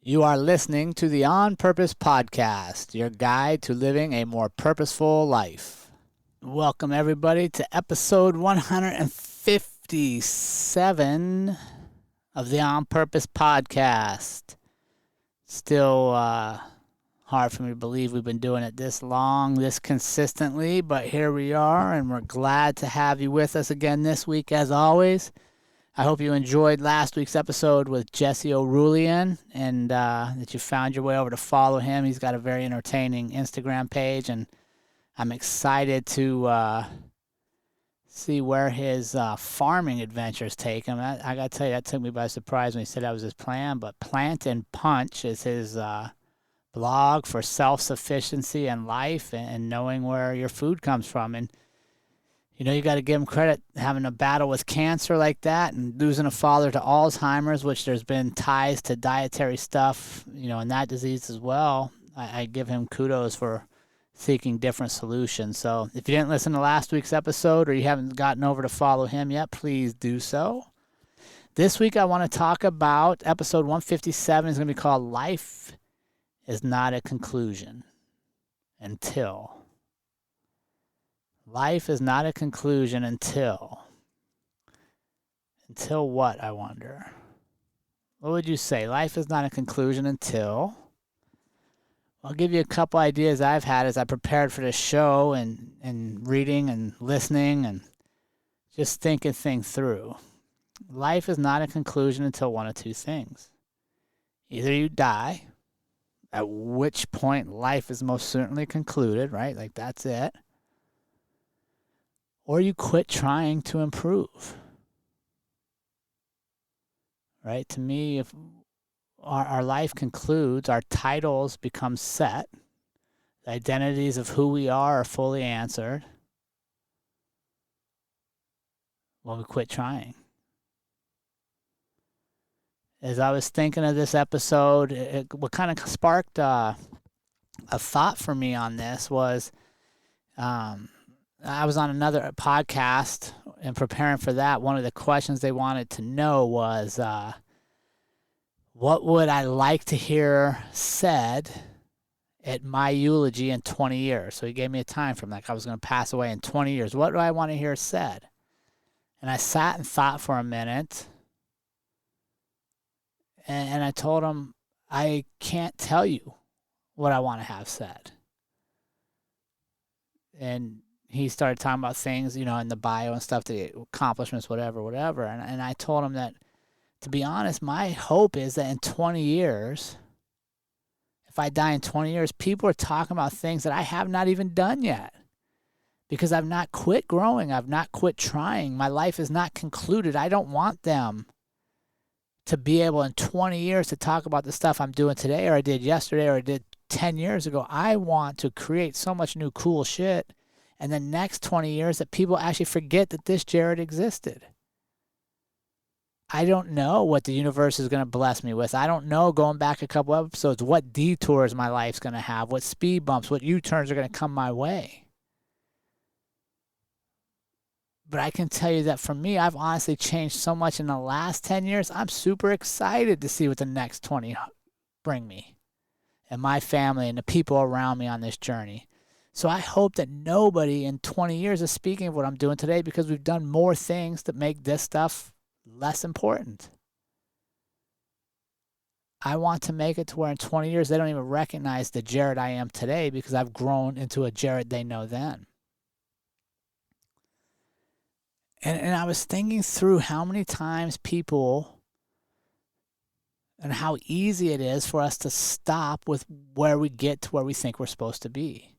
You are listening to the On Purpose Podcast, your guide to living a more purposeful life. Welcome, everybody, to episode 157 of the On Purpose Podcast. Still hard for me to believe we've been doing it this long, this consistently, but here we are, and we're glad to have you with us again this week, as always. I hope you enjoyed last week's episode with Jesse O'Rulian and that you found your way over to follow him. He's got a very entertaining Instagram page, and I'm excited to see where his farming adventures take him. I got to tell you, that took me by surprise when he said that was his plan, but Plant and Punch is his blog for self-sufficiency in life and knowing where your food comes from. And you know, you got to give him credit having a battle with cancer like that and losing a father to Alzheimer's, which there's been ties to dietary stuff, you know, in that disease as well. I give him kudos for seeking different solutions. So if you didn't listen to last week's episode or you haven't gotten over to follow him yet, please do so. This week I want to talk about episode 157 is going to be called Life is Not a Conclusion Until. Life is not a conclusion until what, I wonder? What would you say? Life is not a conclusion until? I'll give you a couple ideas I've had as I prepared for this show and reading and listening and just thinking things through. Life is not a conclusion until one of two things. Either you die, at which point life is most certainly concluded, right? Like that's it. Or you quit trying to improve. Right? To me, if our life concludes, our titles become set, the identities of who we are fully answered, when we quit trying. As I was thinking of this episode, what kind of sparked a thought for me on this was, I was on another podcast and preparing for that. One of the questions they wanted to know was, what would I like to hear said at my eulogy in 20 years? So he gave me a time frame, like I was going to pass away in 20 years. What do I want to hear said? And I sat and thought for a minute, and I told him, I can't tell you what I want to have said. And he started talking about things, you know, in the bio and stuff, the accomplishments, whatever. And I told him that, to be honest, my hope is that in 20 years, if I die in 20 years, people are talking about things that I have not even done yet. Because I've not quit growing. I've not quit trying. My life is not concluded. I don't want them to be able in 20 years to talk about the stuff I'm doing today or I did yesterday or I did 10 years ago. I want to create so much new cool shit and the next 20 years that people actually forget that this Jerrod existed. I don't know what the universe is going to bless me with. I don't know, going back a couple episodes, what detours my life's going to have, what speed bumps, what U-turns are going to come my way. But I can tell you that for me, I've honestly changed so much in the last 10 years. I'm super excited to see what the next 20 bring me and my family and the people around me on this journey. So I hope that nobody in 20 years is speaking of what I'm doing today because we've done more things that make this stuff less important. I want to make it to where in 20 years they don't even recognize the Jerrod I am today because I've grown into a Jerrod they know then. And I was thinking through how many times people and how easy it is for us to stop with where we get to where we think we're supposed to be.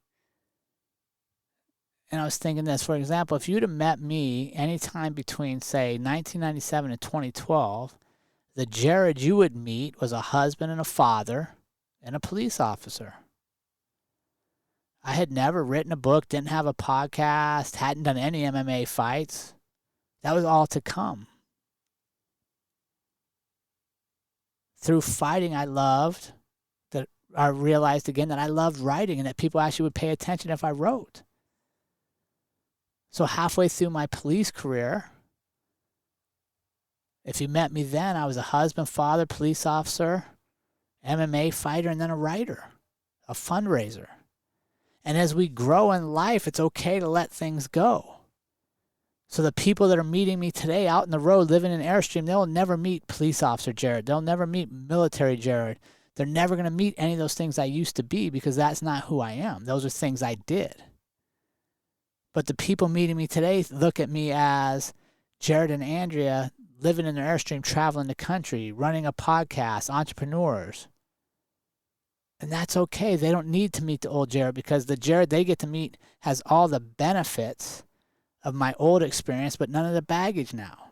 And I was thinking this, for example, if you'd have met me anytime between, say, 1997 and 2012, the Jerrod you would meet was a husband and a father and a police officer. I had never written a book, didn't have a podcast, hadn't done any MMA fights. That was all to come. Through fighting I loved, that I realized again that I loved writing and that people actually would pay attention if I wrote. So halfway through my police career, if you met me then, I was a husband, father, police officer, MMA fighter, and then a writer, a fundraiser. And as we grow in life, it's okay to let things go. So the people that are meeting me today out in the road living in Airstream, they'll never meet police officer Jerrod. They'll never meet military Jerrod. They're never going to meet any of those things I used to be because that's not who I am. Those are things I did. But the people meeting me today look at me as Jerrod and Andrea living in their Airstream, traveling the country, running a podcast, entrepreneurs. And that's okay. They don't need to meet the old Jerrod because the Jerrod they get to meet has all the benefits of my old experience, but none of the baggage now.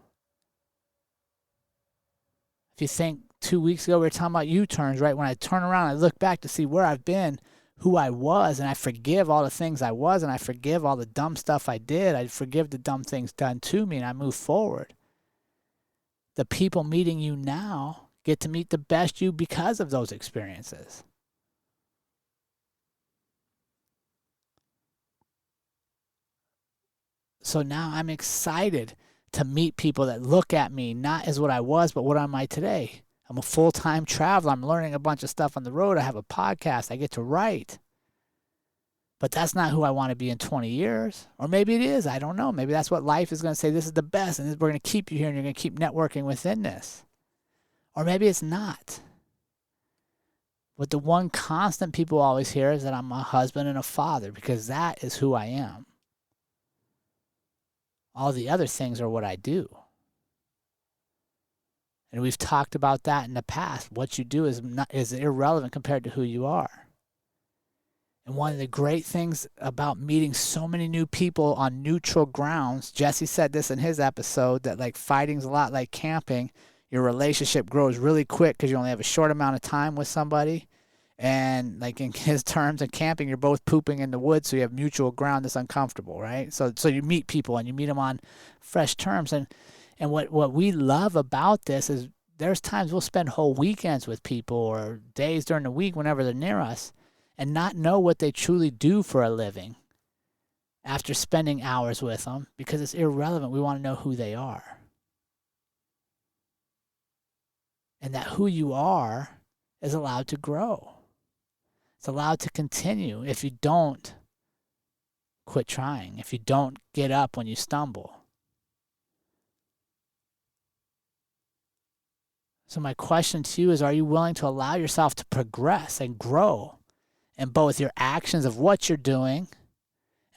If you think 2 weeks ago we were talking about U-turns, right? When I turn around, I look back to see where I've been, who I was, and I forgive all the things I was, and I forgive all the dumb stuff I did. I forgive the dumb things done to me, and I move forward. The people meeting you now get to meet the best you because of those experiences. So now I'm excited to meet people that look at me not as what I was, but what am I today? I'm a full-time traveler. I'm learning a bunch of stuff on the road. I have a podcast. I get to write. But that's not who I want to be in 20 years. Or maybe it is. I don't know. Maybe that's what life is going to say. This is the best, and we're going to keep you here, and you're going to keep networking within this. Or maybe it's not. But the one constant people always hear is that I'm a husband and a father because that is who I am. All the other things are what I do. And we've talked about that in the past. What you do is irrelevant compared to who you are. And one of the great things about meeting so many new people on neutral grounds, Jesse said this in his episode, that like fighting's a lot like camping. Your relationship grows really quick because you only have a short amount of time with somebody. And like in his terms of camping, you're both pooping in the woods, so you have mutual ground that's uncomfortable, right? So you meet people and you meet them on fresh terms. And what we love about this is there's times we'll spend whole weekends with people or days during the week whenever they're near us and not know what they truly do for a living after spending hours with them because it's irrelevant. We want to know who they are. And that who you are is allowed to grow. It's allowed to continue if you don't quit trying, if you don't get up when you stumble. So my question to you is, are you willing to allow yourself to progress and grow in both your actions of what you're doing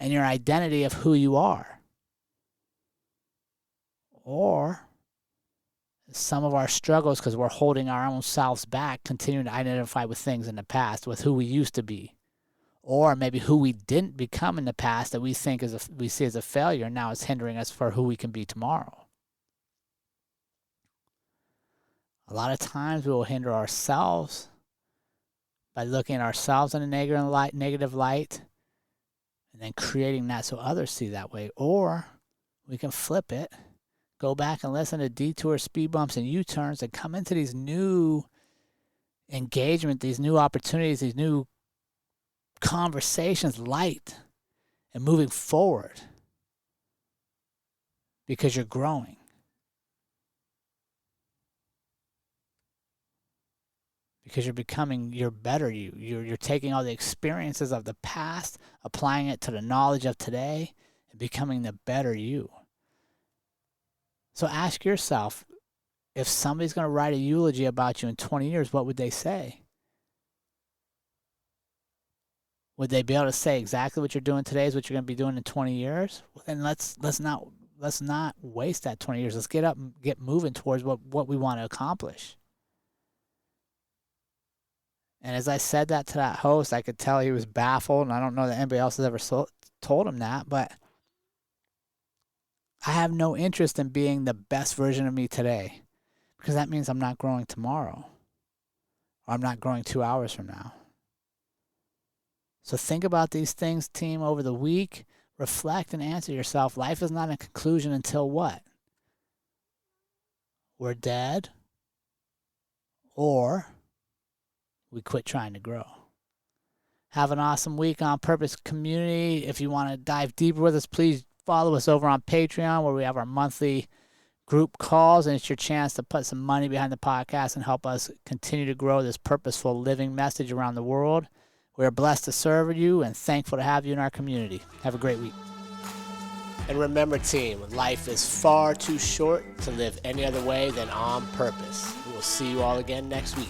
and your identity of who you are? Or some of our struggles, because we're holding our own selves back, continuing to identify with things in the past, with who we used to be, or maybe who we didn't become in the past that we think we see as a failure, and now it's hindering us for who we can be tomorrow. A lot of times we will hinder ourselves by looking at ourselves in a negative light, and then creating that so others see that way. Or we can flip it. Go back and listen to detours, speed bumps, and U-turns and come into these new engagement, these new opportunities, these new conversations light and moving forward because you're growing. Because you're becoming your better you. You're taking all the experiences of the past, applying it to the knowledge of today, and becoming the better you. So ask yourself, if somebody's going to write a eulogy about you in 20 years, what would they say? Would they be able to say exactly what you're doing today is what you're going to be doing in 20 years? Well, then let's not waste that 20 years. Let's get up and get moving towards what we want to accomplish. And as I said that to that host, I could tell he was baffled, and I don't know that anybody else has ever told him that, but I have no interest in being the best version of me today because that means I'm not growing tomorrow, or I'm not growing 2 hours from now. So think about these things, team, over the week. Reflect and answer yourself. Life is not a conclusion until what? We're dead, or we quit trying to grow. Have an awesome week on Purpose Community. If you want to dive deeper with us, please follow us over on Patreon, where we have our monthly group calls, and it's your chance to put some money behind the podcast and help us continue to grow this purposeful living message around the world. We are blessed to serve you and thankful to have you in our community. Have a great week. And remember, team, life is far too short to live any other way than on purpose. We will see you all again next week.